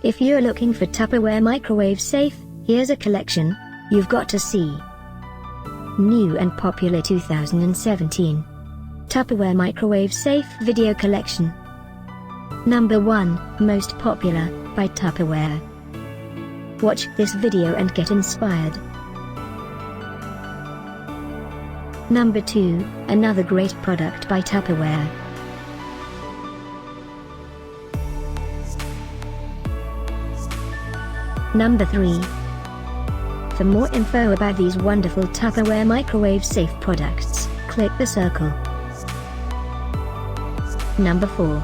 If you're looking for Tupperware microwave safe, here's a collection you've got to see. New and popular 2017 Tupperware microwave safe video collection. Number 1, Most Popular, by Tupperware. Watch this video and get inspired. Number 2, another great product by Tupperware. Number 3. For more info about these wonderful Tupperware microwave safe products, click the circle. Number 4.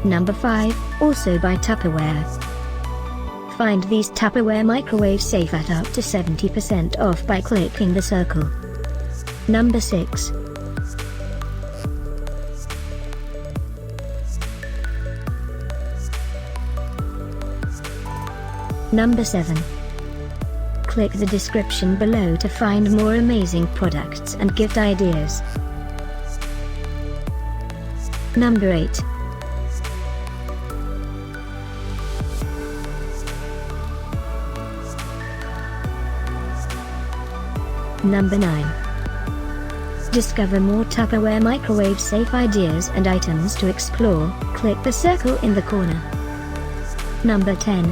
Number 5, also by Tupperware. Find these Tupperware microwave safe at up to 70% off by clicking the circle. Number 6. Number 7. Click the description below to find more amazing products and gift ideas. Number 8. Number 9. Discover more Tupperware microwave safe ideas and items to explore, click the circle in the corner. Number 10.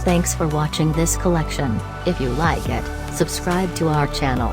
Thanks for watching this collection. If you like it, subscribe to our channel.